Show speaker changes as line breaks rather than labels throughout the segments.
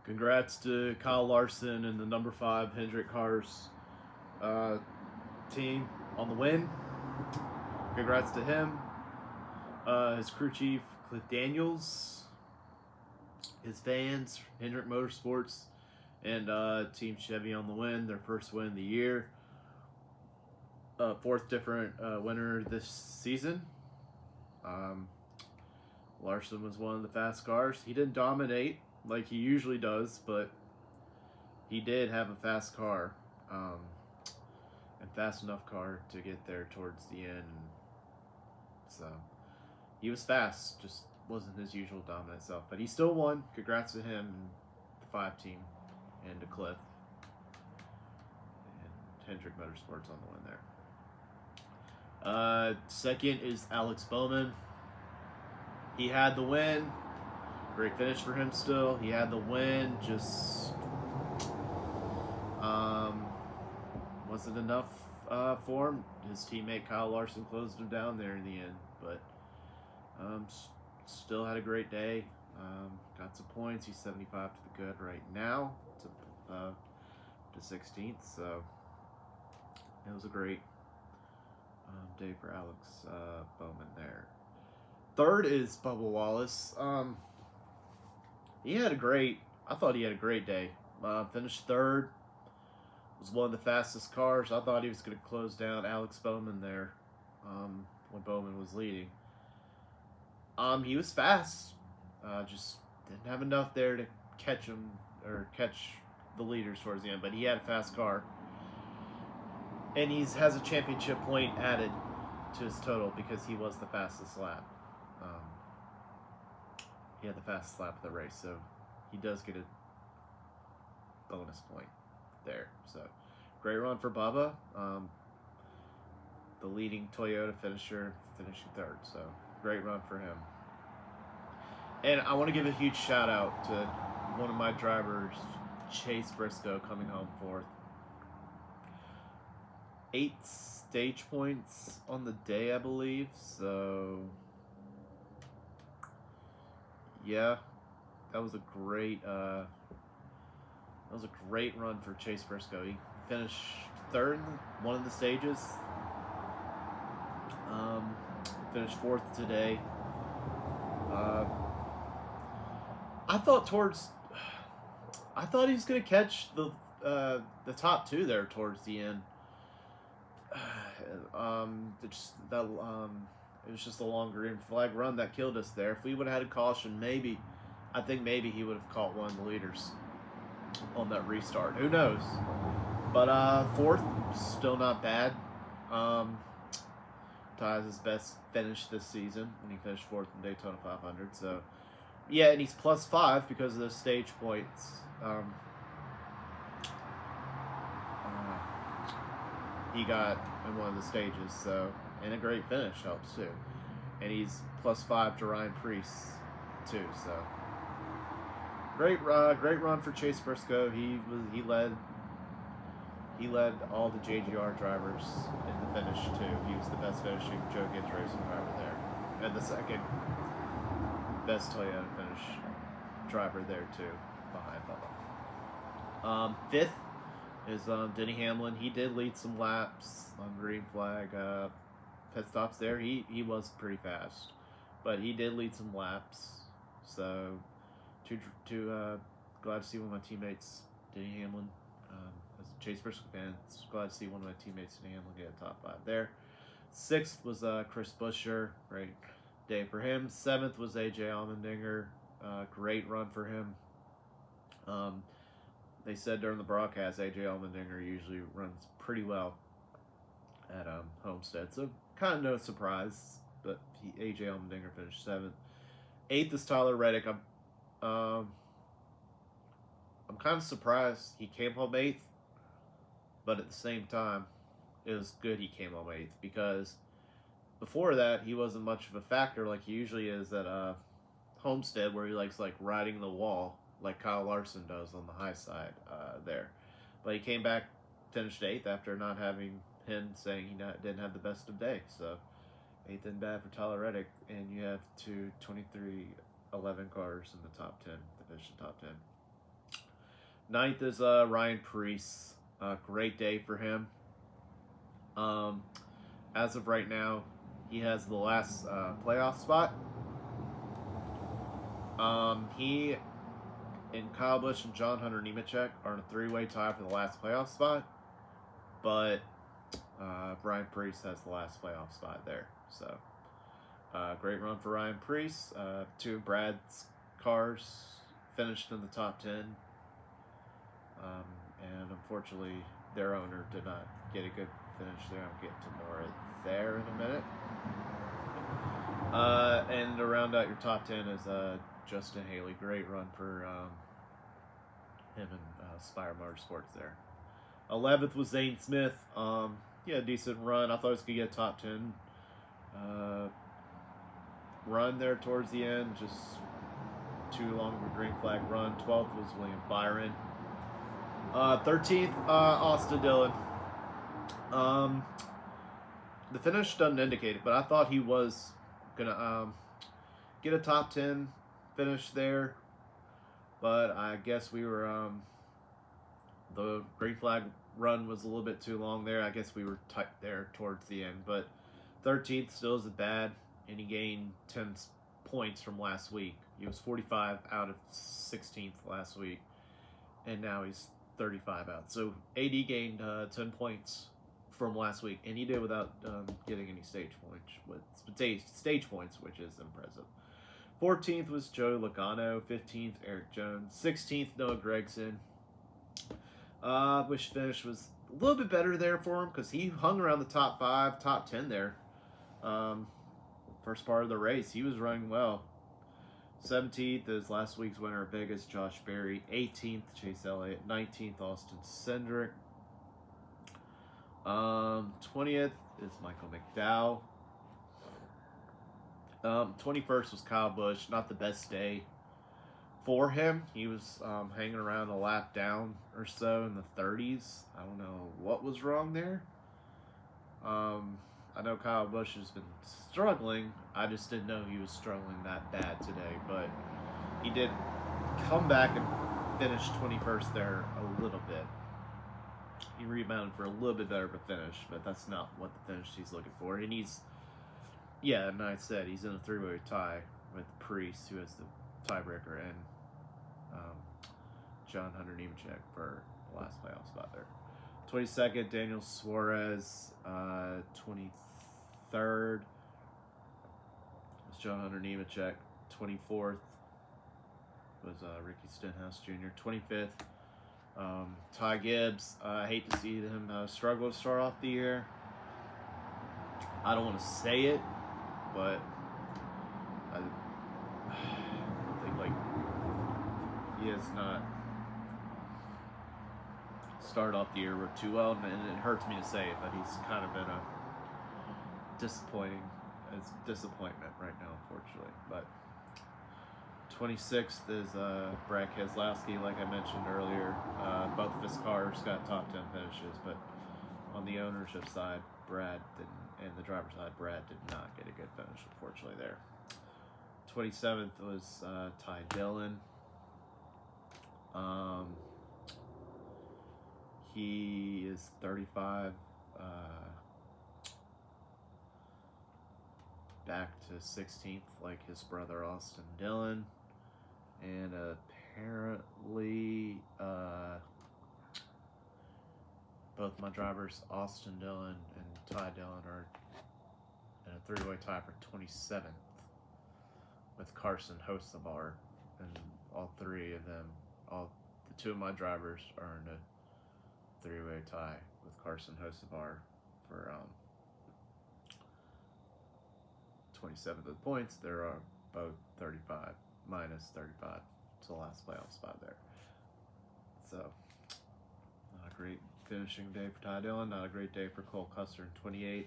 Congrats to Kyle Larson and the number 5 Hendrick Cars uh, team on the win. Congrats to him. His crew chief, Cliff Daniels, his fans, Hendrick Motorsports, and Team Chevy on the win, their first win of the year. Fourth different winner this season. Larson was one of the fast cars. He didn't dominate like he usually does, but he did have a fast car, and fast enough car to get there towards the end. So he was fast, just wasn't his usual dominant self. But he still won. Congrats to him, the 5 team, and to Cliff and Hendrick Motorsports on the win there. Second is Alex Bowman. He had the win. Great finish for him still. He had the win, just wasn't enough for him. His teammate Kyle Larson closed him down there in the end, but still had a great day. Got some points. He's 75 to the good right now to 16th, so it was a great day for Alex Bowman there. Third is Bubba Wallace. I thought he had a great day. Finished third. Was one of the fastest cars. I thought he was going to close down Alex Bowman there when Bowman was leading. He was fast. Just didn't have enough there to catch him or catch the leaders towards the end. But he had a fast car. And he has a championship point added to his total because he was the fastest lap. He had the fastest lap of the race, so he does get a bonus point there. So great run for Bubba, the leading Toyota finisher, finishing third. So great run for him. And I want to give a huge shout out to one of my drivers, Chase Briscoe, coming home fourth. 8 stage points on the day, I believe. So yeah, that was a great run for Chase Briscoe. He finished third in one of the stages. Finished fourth today. I thought he was gonna catch the top 2 there towards the end. It was just a long green flag run that killed us there. If we would have had a caution, I think maybe he would have caught one of the leaders on that restart. Who knows? But fourth, still not bad. Ties his best finish this season when he finished fourth in Daytona 500. So yeah, and he's +5 because of those stage points. He got in one of the stages, so, and a great finish helps too. And he's +5 to Ryan Preece too, so great run for Chase Briscoe. He led all the JGR drivers in the finish too. He was the best finishing Joe Gibbs racing driver there, and the second best Toyota finish driver there too, behind Bubba. Fifth is Denny Hamlin. He did lead some laps on green flag pit stops there. He was pretty fast, but he did lead some laps. So glad to see one of my teammates, Denny Hamlin, as a Chase Briscoe fan, glad to see one of my teammates, Denny Hamlin, get a top 5 there. Sixth was Chris Buescher. Great day for him. Seventh was AJ Allmendinger. Great run for him. They said during the broadcast, AJ Allmendinger usually runs pretty well at Homestead, so kind of no surprise. But AJ Allmendinger finished 7th. 8th is Tyler Reddick. I'm kind of surprised he came home 8th, but at the same time, it was good he came home 8th because before that he wasn't much of a factor like he usually is at Homestead, where he likes riding the wall like Kyle Larson does on the high side there. But he came back, finished 8th after not having him saying he didn't have the best of day. So 8th and bad for Tyler Reddick, and you have 2 23-11 cars in the top 10, the finish in top 10. Ninth is Ryan Preece. Great day for him. Um, as of right now, he has the last playoff spot. He and Kyle Busch and John Hunter Nemechek are in a three-way tie for the last playoff spot, but Ryan Preece has the last playoff spot there. So, great run for Ryan Preece. Two of Brad's cars finished in the top 10, and unfortunately, their owner did not get a good finish there. I'll get to more there in a minute. And to round out your top 10 is Justin Haley. Great run for him and Spire Motorsports there. 11th was Zane Smith. Yeah, decent run. I thought he was going to get a top 10 run there towards the end. Just too long of a green flag run. 12th was William Byron. 13th, Austin Dillon. The finish doesn't indicate it, but I thought he was going to get a top 10 finish there. But I guess we were, the green flag run was a little bit too long there. I guess we were tight there towards the end. But 13th still isn't bad, and he gained 10 points from last week. He was 45 out of 16th last week, and now he's 35 out. So AD gained 10 points from last week, and he did without getting any stage points, which is impressive. 14th was Joe Logano. 15th, Eric Jones. 16th, Noah Gragson. Wish finish was a little bit better there for him because he hung around the top 5, top 10 there. First part of the race, he was running well. 17th is last week's winner of Vegas, Josh Berry. 18th, Chase Elliott. 19th, Austin Cindric. 20th is Michael McDowell. 21st was Kyle Busch. Not the best day for him. He was hanging around a lap down or so in the 30s. I don't know what was wrong there. I know Kyle Busch has been struggling. I just didn't know he was struggling that bad today. But he did come back and finish 21st there a little bit. He rebounded for a little bit better of a finish, but that's not what the finish he's looking for. And he's, yeah, and I said he's in a three-way tie with Priest, who has the tiebreaker, and John Hunter Nemechek for the last playoff spot there. 22nd, Daniel Suarez. 23rd was John Hunter Nemechek. 24th was Ricky Stenhouse Jr. 25th, Ty Gibbs. I hate to see him struggle to start off the year. I don't want to say it, but I think he has not started off the year too well, and it hurts me to say it, but he's kind of in a disappointment right now, unfortunately. But 26th is Brad Keselowski, like I mentioned earlier. Both of his cars got top 10 finishes, but on the ownership side, Brad didn't, and the driver's side, Brad did not get a good finish, unfortunately, there. 27th was Ty Dillon. He is 35, back to 16th, like his brother Austin Dillon. And apparently, both my drivers, Austin Dillon and Ty Dillon, are in a three-way tie for 27th with Carson Hocevar. And all three of them, the two of my drivers are in a three-way tie with Carson Hocevar for 27th of the points. There are both 35, minus 35 to the last playoff spot there. So, not a great finishing day for Ty Dillon, not a great day for Cole Custer in 28.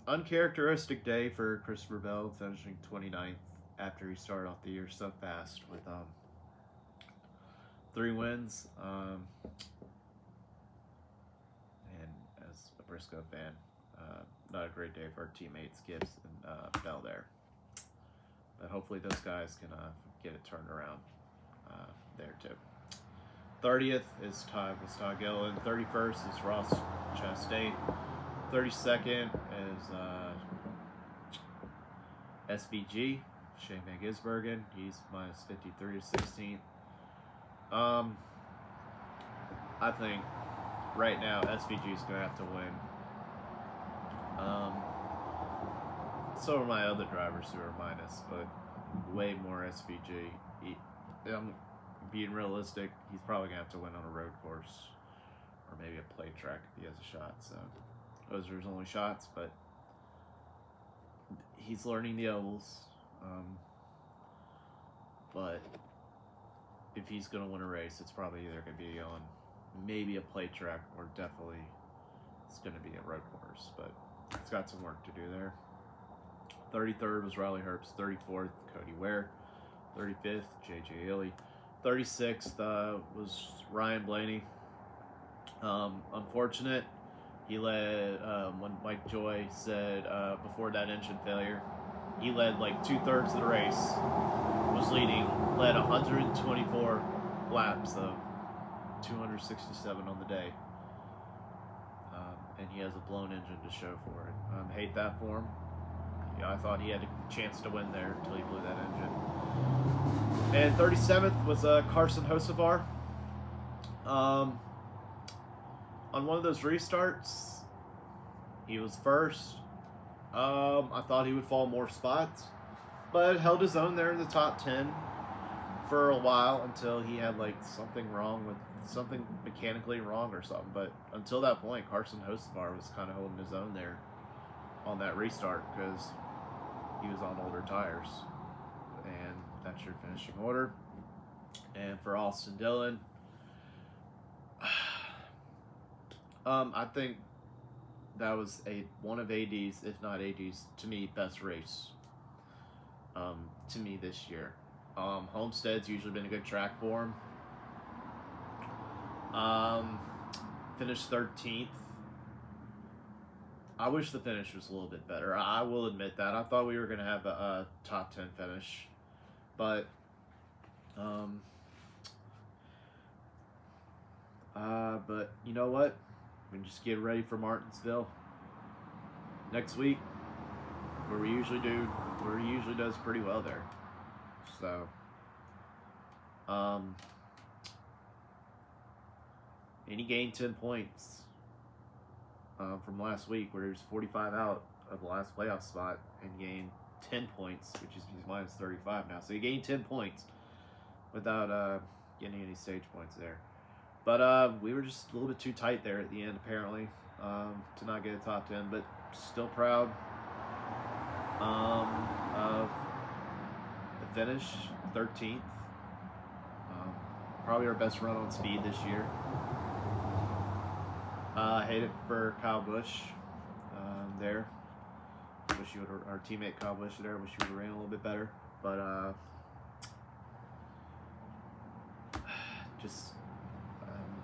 Uncharacteristic day for Christopher Bell, finishing 29th after he started off the year so fast with 3 wins. And as a Briscoe fan, not a great day for our teammates Gibbs and Bell there. But hopefully those guys can get it turned around there too. 30th is Todd Gillen. 31st is Ross Chastain. 32nd is SVG, Shane Van Gisbergen. He's minus 53 to 16th. I think right now SVG is going to have to win. So are my other drivers who are minus, but way more SVG. I'm being realistic. He's probably going to have to win on a road course or maybe a play track if he has a shot. So those are his only shots, but he's learning the ovals. But if he's going to win a race, it's probably either going to be on maybe a play track or definitely it's going to be a road course. But it's got some work to do there. 33rd was Riley Herbst. 34th, Cody Ware. 35th, J.J. Illy. 36th was Ryan Blaney. Unfortunate. He led, when Mike Joy said before that engine failure, he led like 2/3 of the race, was leading, led 124 laps of 267 on the day. And he has a blown engine to show for it. Hate that for him. Yeah, I thought he had a chance to win there until he blew that engine. And 37th was Carson Hocevar. On one of those restarts, he was first. I thought he would fall more spots, but held his own there in the top 10 for a while until he had like something mechanically wrong or something. But until that point, Carson Hocevar was kind of holding his own there on that restart because he was on older tires. And that's your finishing order. And for Austin Dillon, I think that was one of AD's, if not AD's, to me, best race to me this year. Homestead's usually been a good track for him. Finished 13th. I wish the finish was a little bit better. I will admit that. I thought we were going to have a top 10 finish. But you know what? We can just get ready for Martinsville next week, where he usually does pretty well there. So, and he gained 10 points from last week, where he was 45 out of the last playoff spot, and gained 10 points, which is he's minus 35 now. So he gained 10 points without getting any stage points there. But we were just a little bit too tight there at the end, apparently, to not get a top 10. But still proud of the finish, 13th. Probably our best run on speed this year. Hate it for Kyle Busch there. Wish you would, our teammate Kyle Busch there. Wish you would have ran a little bit better. But just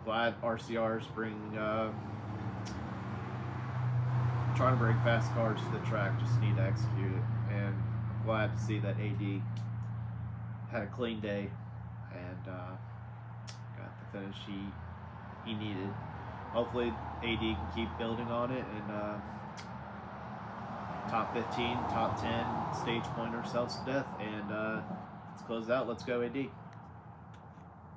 glad RCRs trying to bring fast cars to the track. Just need to execute it, and glad to see that AD had a clean day and got the finish he needed. Hopefully AD can keep building on it and top 15, top 10 stage point ourselves to death. And let's close it out. Let's go AD.